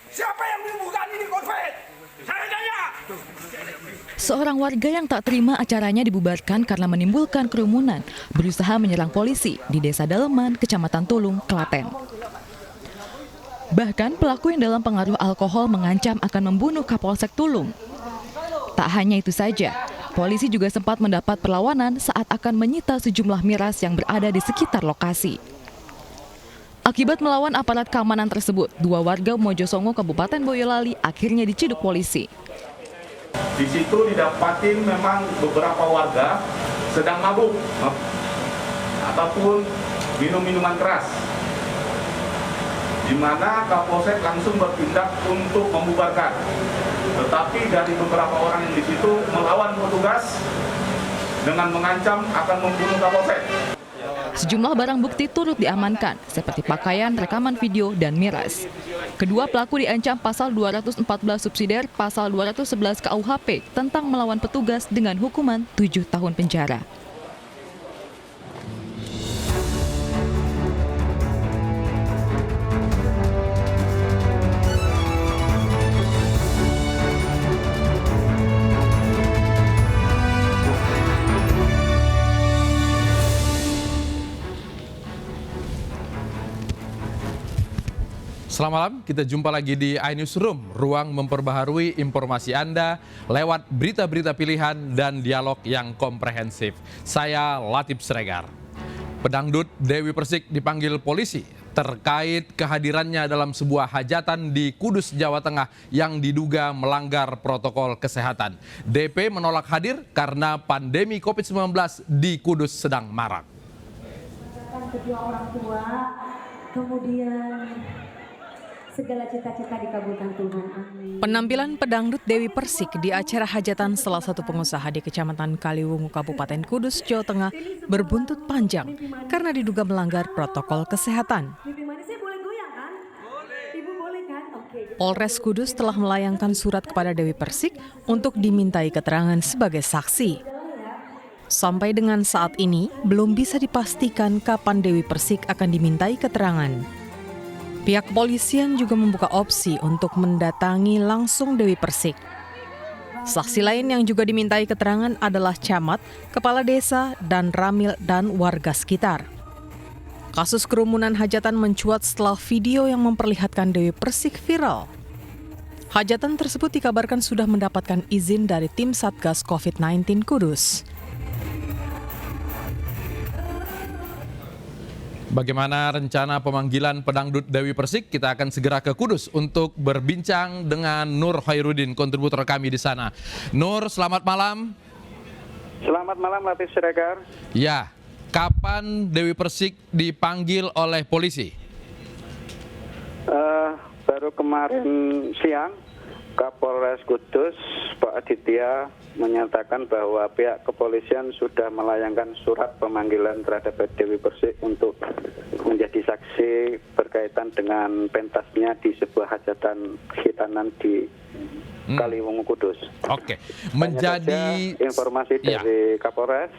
Siapa yang menyembuhkan ini COVID? Saya tanya. Seorang warga yang tak terima acaranya dibubarkan karena menimbulkan kerumunan berusaha menyerang polisi di Desa Daleman, Kecamatan Tulung, Klaten. Bahkan pelaku yang dalam pengaruh alkohol mengancam akan membunuh Kapolsek Tulung. Tak hanya itu saja, polisi juga sempat mendapat perlawanan saat akan menyita sejumlah miras yang berada di sekitar lokasi. Akibat melawan aparat keamanan tersebut, 2 warga Mojosongo, Kabupaten Boyolali akhirnya diciduk polisi. Di situ didapatin memang beberapa warga sedang mabuk ataupun minum minuman keras, di mana Kapolsek langsung bertindak untuk membubarkan. Tetapi dari beberapa orang yang di situ melawan petugas dengan mengancam akan membunuh Kapolsek. Sejumlah barang bukti turut diamankan, seperti pakaian, rekaman video, dan miras. Kedua pelaku diancam pasal 214 subsidiar, pasal 211 KUHP tentang melawan petugas dengan hukuman 7 tahun penjara. Selamat malam, kita jumpa lagi di iNewsroom, ruang memperbaharui informasi Anda lewat berita-berita pilihan dan dialog yang komprehensif. Saya Latif Sregar. Pedangdut Dewi Persik dipanggil polisi terkait kehadirannya dalam sebuah hajatan di Kudus, Jawa Tengah yang diduga melanggar protokol kesehatan. DP menolak hadir karena pandemi COVID-19 di Kudus sedang marak. Kedua orang tua, kemudian segala cita-cita dikabulkan Tuhan. Amin. Penampilan pedangdut Dewi Persik di acara hajatan salah satu pengusaha di Kecamatan Kaliwungu, Kabupaten Kudus, Jawa Tengah berbuntut panjang karena diduga melanggar protokol kesehatan. Polres Kudus telah melayangkan surat kepada Dewi Persik untuk dimintai keterangan sebagai saksi. Sampai dengan saat ini, belum bisa dipastikan kapan Dewi Persik akan dimintai keterangan. Pihak kepolisian juga membuka opsi untuk mendatangi langsung Dewi Persik. Saksi lain yang juga dimintai keterangan adalah camat, kepala desa, dan ramil dan warga sekitar. Kasus kerumunan hajatan mencuat setelah video yang memperlihatkan Dewi Persik viral. Hajatan tersebut dikabarkan sudah mendapatkan izin dari tim Satgas COVID-19 Kudus. Bagaimana rencana pemanggilan pedangdut Dewi Persik? Kita akan segera ke Kudus untuk berbincang dengan Nur Khairuddin, kontributor kami di sana. Nur, selamat malam. Selamat malam, Latif Sregar. Ya, kapan Dewi Persik dipanggil oleh polisi? Baru kemarin siang, Kapolres Kudus, Pak Aditya, menyatakan bahwa pihak kepolisian sudah melayangkan surat pemanggilan terhadap Dewi Persik untuk menjadi saksi berkaitan dengan pentasnya di sebuah hajatan khitanan di Kaliwungu, Kudus. Oke, menjadi informasi dari Kapolres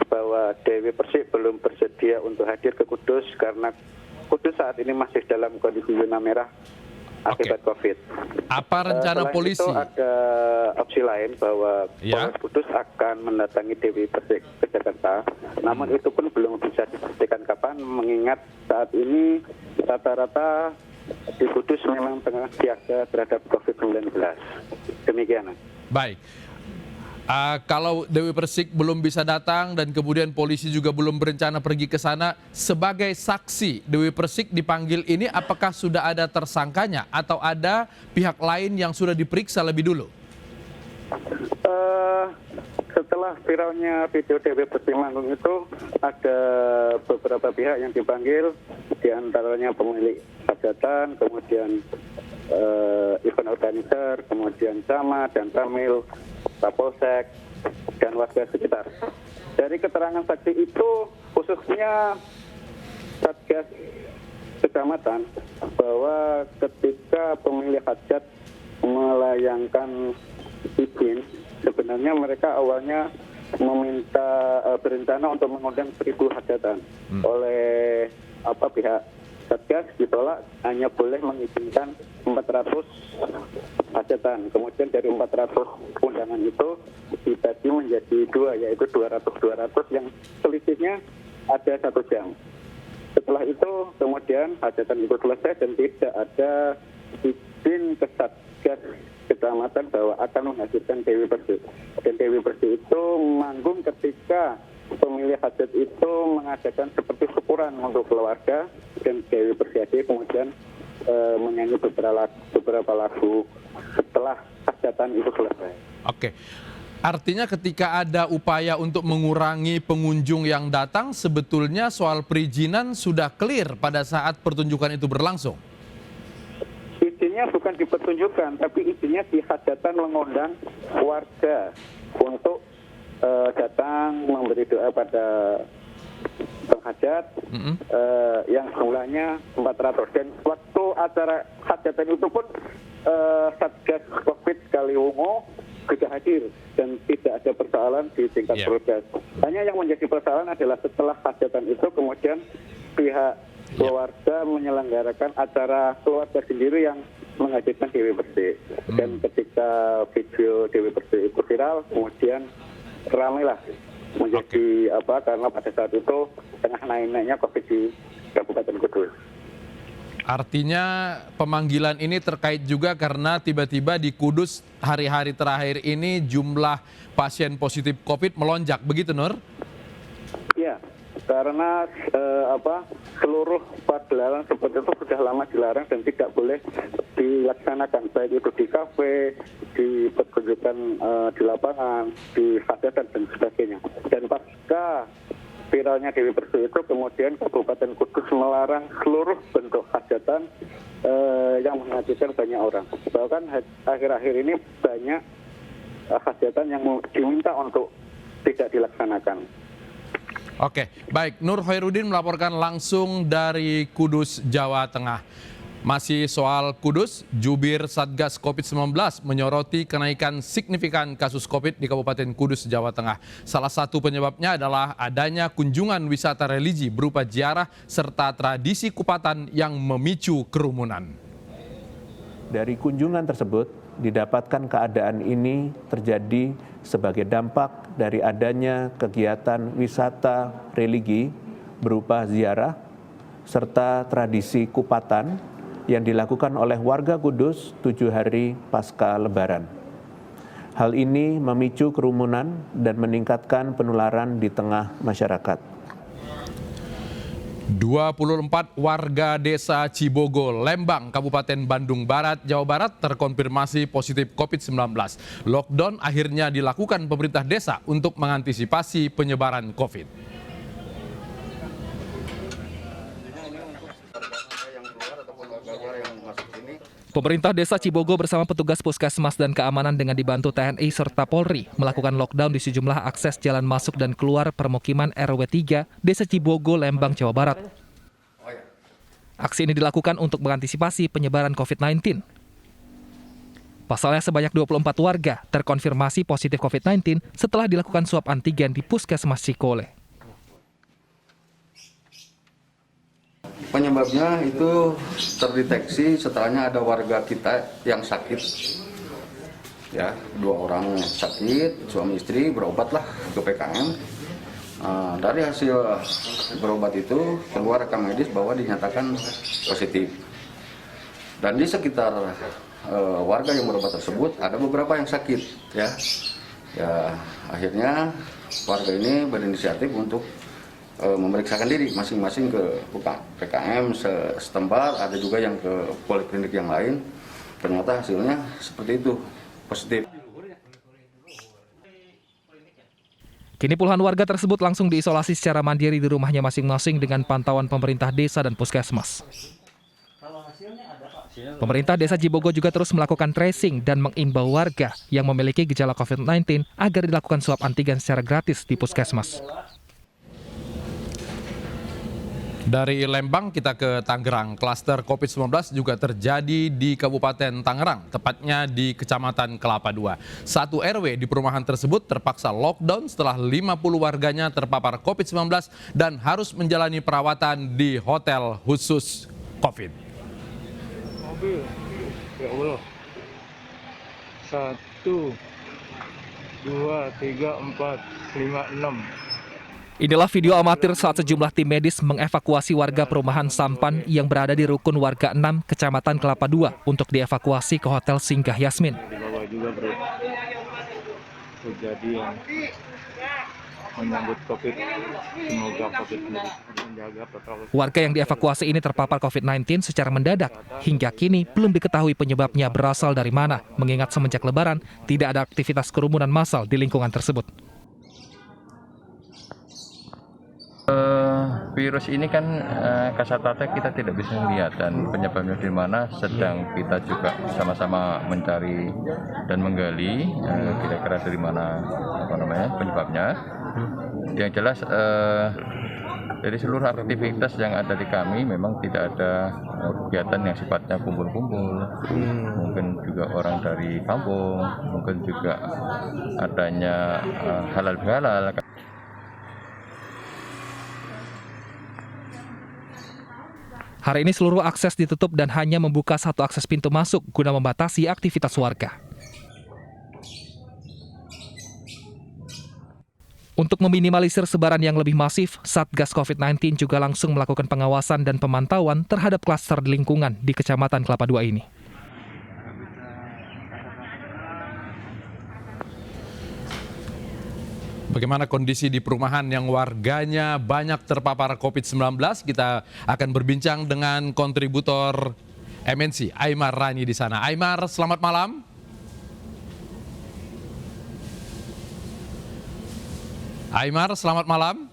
bahwa Dewi Persik belum bersedia untuk hadir ke Kudus karena Kudus saat ini masih dalam kondisi zona merah akibat COVID. Apa rencana polisi? Itu ada opsi lain bahwa Polres Kudus akan mendatangi Dewi Persik ke Jakarta. Namun itu pun belum bisa dipastikan kapan, mengingat saat ini rata-rata di Kudus memang tengah siaga terhadap COVID-19. Demikian. Baik. Kalau Dewi Persik belum bisa datang dan kemudian polisi juga belum berencana pergi ke sana, sebagai saksi Dewi Persik dipanggil ini apakah sudah ada tersangkanya atau ada pihak lain yang sudah diperiksa lebih dulu? Setelah viralnya video Dewi Persik manggung itu, ada beberapa pihak yang dipanggil, diantaranya pemilik hajatan, kemudian event organizer, kemudian camat dan ramil, Kapolsek, dan warga sekitar. Dari keterangan saksi itu, khususnya Satgas Kecamatan, bahwa ketika pemilik hajat melayangkan izin, sebenarnya mereka awalnya berencana untuk mengundang 1.000 hajatan oleh pihak Satgas ditolak hanya boleh mengizinkan 400 hajatan. Kemudian dari 400 undangan itu dibagi menjadi 2, yaitu 200 yang selisihnya ada 1 jam. Setelah itu kemudian hajatan itu selesai dan tidak ada izin ke Satgas Kecamatan bahwa akan menghasilkan Dewi Persik. Dan Dewi Persik itu manggung ketika pemilih hajat itu mengadakan seperti syukuran untuk keluarga, dan Dewi Persik kemudian menyanyi beberapa lagu setelah hajatan itu selesai. Oke. Artinya ketika ada upaya untuk mengurangi pengunjung yang datang, sebetulnya soal perizinan sudah clear pada saat pertunjukan itu berlangsung? Izinnya bukan di pertunjukan, tapi izinnya di hajatan mengundang warga untuk datang memberi doa pada penghajat yang jumlahnya 400. Dan waktu acara hajatan itu pun Satgas Covid Kaliwungu sudah hadir dan tidak ada persoalan di tingkat proses. Hanya yang menjadi persoalan adalah setelah hajatan itu kemudian pihak keluarga menyelenggarakan acara keluarga sendiri yang menghadirkan Dewi Persik. Dan ketika video Dewi Persik itu viral, kemudian ramailah menjadi karena pada saat itu tengah naik-naiknya COVID di Kabupaten Kudus. Artinya pemanggilan ini terkait juga karena tiba-tiba di Kudus hari-hari terakhir ini jumlah pasien positif COVID melonjak, begitu Nur? Iya, karena seluruh pagelaran seperti itu sudah lama dilarang dan tidak boleh dilaksanakan, baik itu di kafe, di pertunjukan di lapangan, di hajatan dan sebagainya. Dan pasca viralnya Dewi Persik itu kemudian Kabupaten Kudus melarang seluruh bentuk hajatan yang menghadirkan banyak orang. Bahkan akhir-akhir ini banyak hajatan yang diminta untuk tidak dilaksanakan. Oke, baik. Nur Hoirudin melaporkan langsung dari Kudus, Jawa Tengah. Masih soal Kudus, jubir Satgas COVID-19 menyoroti kenaikan signifikan kasus COVID di Kabupaten Kudus, Jawa Tengah. Salah satu penyebabnya adalah adanya kunjungan wisata religi berupa ziarah serta tradisi kupatan yang memicu kerumunan. Dari kunjungan tersebut, didapatkan keadaan ini terjadi sebagai dampak dari adanya kegiatan wisata religi berupa ziarah serta tradisi kupatan yang dilakukan oleh warga Kudus 7 hari pasca Lebaran. Hal ini memicu kerumunan dan meningkatkan penularan di tengah masyarakat. 24 warga desa Cibogo, Lembang, Kabupaten Bandung Barat, Jawa Barat terkonfirmasi positif COVID-19. Lockdown akhirnya dilakukan pemerintah desa untuk mengantisipasi penyebaran COVID. Pemerintah Desa Cibogo bersama petugas Puskesmas dan Keamanan dengan dibantu TNI serta Polri melakukan lockdown di sejumlah akses jalan masuk dan keluar permukiman RW 3 Desa Cibogo, Lembang, Jawa Barat. Aksi ini dilakukan untuk mengantisipasi penyebaran COVID-19. Pasalnya sebanyak 24 warga terkonfirmasi positif COVID-19 setelah dilakukan swab antigen di Puskesmas Cikole. Penyebabnya itu terdeteksi setelahnya ada warga kita yang sakit, ya 2 orang sakit, suami istri berobatlah ke PKM. Dari hasil berobat itu keluar rekam medis bahwa dinyatakan positif. Dan di sekitar warga yang berobat tersebut ada beberapa yang sakit, ya akhirnya warga ini berinisiatif untuk memeriksakan diri masing-masing ke PKM setempat, ada juga yang ke poliklinik yang lain. Ternyata hasilnya seperti itu, positif. Kini puluhan warga tersebut langsung diisolasi secara mandiri di rumahnya masing-masing dengan pantauan pemerintah desa dan puskesmas. Pemerintah Desa Cibogo juga terus melakukan tracing dan mengimbau warga yang memiliki gejala COVID-19 agar dilakukan swab antigen secara gratis di puskesmas. Dari Lembang kita ke Tangerang. Klaster COVID-19 juga terjadi di Kabupaten Tangerang, tepatnya di Kecamatan Kelapa II. 1 RW di perumahan tersebut terpaksa lockdown setelah 50 warganya terpapar COVID-19 dan harus menjalani perawatan di hotel khusus COVID. Mobil, ya Allah. 1, 2, 3, 4, 5, 6. Inilah video amatir saat sejumlah tim medis mengevakuasi warga perumahan Sampan yang berada di rukun warga 6, Kecamatan Kelapa II untuk dievakuasi ke Hotel Singgah Yasmin. Di bawah juga bro, kejadian menyambut COVID, semoga COVID menjaga protokol. Warga yang dievakuasi ini terpapar COVID-19 secara mendadak. Hingga kini belum diketahui penyebabnya berasal dari mana, mengingat semenjak Lebaran tidak ada aktivitas kerumunan massal di lingkungan tersebut. Virus ini kan kasatnya kita tidak bisa melihat dan penyebabnya di mana sedang kita juga sama-sama mencari dan menggali kira-kira dari mana penyebabnya. Yang jelas dari seluruh aktivitas yang ada di kami memang tidak ada kegiatan yang sifatnya kumpul-kumpul. Mungkin juga orang dari kampung, mungkin juga adanya halal bihalal. Hari ini seluruh akses ditutup dan hanya membuka satu akses pintu masuk guna membatasi aktivitas warga. Untuk meminimalisir sebaran yang lebih masif, Satgas COVID-19 juga langsung melakukan pengawasan dan pemantauan terhadap klaster di lingkungan di Kecamatan Kelapa II ini. Bagaimana kondisi di perumahan yang warganya banyak terpapar COVID-19? Kita akan berbincang dengan kontributor MNC, Aymar Rani di sana. Aymar, selamat malam. Aymar, selamat malam.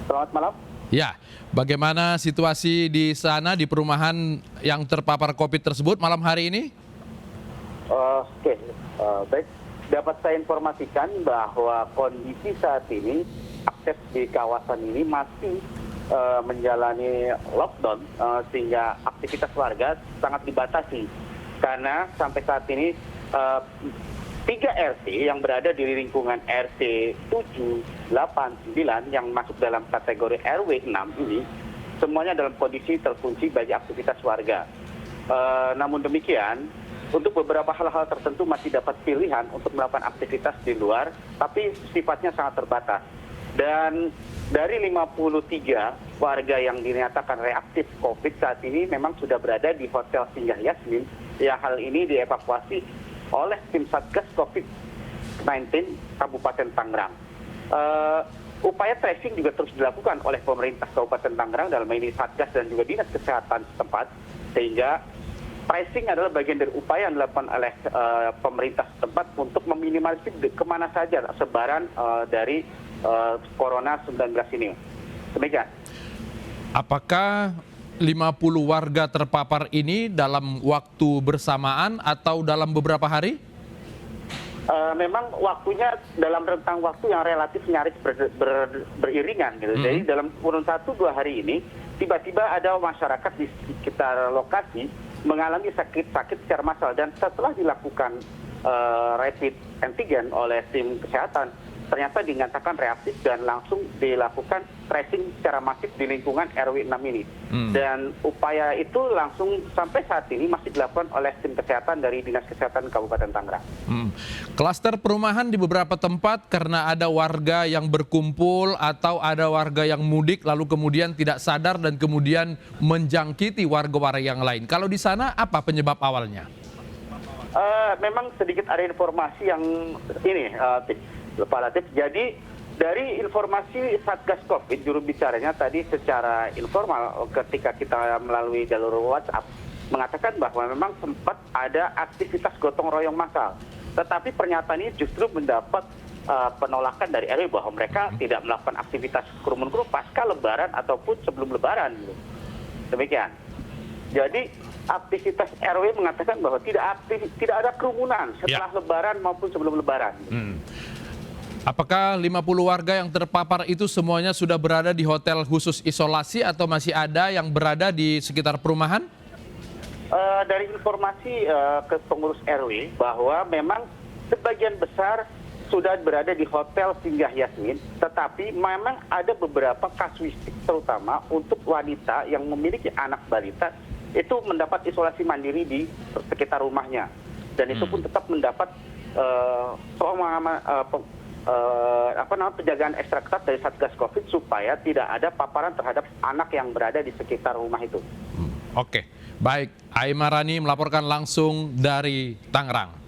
Selamat malam. Ya, bagaimana situasi di sana di perumahan yang terpapar COVID tersebut malam hari ini? Baik. Dapat saya informasikan bahwa kondisi saat ini akses di kawasan ini masih menjalani lockdown sehingga aktivitas warga sangat dibatasi karena sampai saat ini 3 RT yang berada di lingkungan RT 7, 8, 9 yang masuk dalam kategori RW 6 ini semuanya dalam kondisi terkunci bagi aktivitas warga. Namun demikian, untuk beberapa hal-hal tertentu masih dapat pilihan untuk melakukan aktivitas di luar, tapi sifatnya sangat terbatas. Dan dari 53 warga yang dinyatakan reaktif COVID saat ini memang sudah berada di Hotel Singgah Yasmin, yang hal ini dievakuasi oleh tim Satgas COVID-19 Kabupaten Tangerang. Upaya tracing juga terus dilakukan oleh pemerintah Kabupaten Tangerang, dalam ini Satgas dan juga Dinas Kesehatan setempat, sehingga tracing adalah bagian dari upaya yang dilakukan oleh pemerintah setempat untuk meminimalisir kemana saja sebaran dari Corona 19 ini. Demikian. Apakah 50 warga terpapar ini dalam waktu bersamaan atau dalam beberapa hari? Memang waktunya dalam rentang waktu yang relatif nyaris beriringan gitu. Jadi dalam kurun 1-2 hari ini tiba-tiba ada masyarakat di sekitar lokasi mengalami sakit secara massal, dan setelah dilakukan rapid antigen oleh tim kesehatan ternyata dinyatakan reaktif dan langsung dilakukan tracing secara masif di lingkungan RW 6 ini. Dan upaya itu langsung sampai saat ini masih dilakukan oleh tim kesehatan dari Dinas Kesehatan Kabupaten Tangerang. Klaster perumahan di beberapa tempat karena ada warga yang berkumpul atau ada warga yang mudik lalu kemudian tidak sadar dan kemudian menjangkiti warga-warga yang lain. Kalau di sana apa penyebab awalnya? Memang sedikit ada informasi yang ini, Pak Latif. Jadi dari informasi Satgas COVID, juru bicaranya tadi secara informal ketika kita melalui jalur WhatsApp mengatakan bahwa memang sempat ada aktivitas gotong royong massal. Tetapi pernyataan ini justru mendapat penolakan dari RW bahwa mereka tidak melakukan aktivitas kerumun-kerumun pasca Lebaran ataupun sebelum Lebaran. Demikian. Jadi aktivitas RW mengatakan bahwa tidak ada kerumunan setelah Lebaran maupun sebelum Lebaran. Apakah 50 warga yang terpapar itu semuanya sudah berada di hotel khusus isolasi atau masih ada yang berada di sekitar perumahan? Dari informasi ke pengurus RW bahwa memang sebagian besar sudah berada di Hotel Singgah Yasmin, tetapi memang ada beberapa kasuistik, terutama untuk wanita yang memiliki anak balita, itu mendapat isolasi mandiri di sekitar rumahnya. Dan itu pun tetap mendapat penjagaan ekstra ketat dari Satgas Covid supaya tidak ada paparan terhadap anak yang berada di sekitar rumah itu. Oke, baik. Aimarani melaporkan langsung dari Tangerang.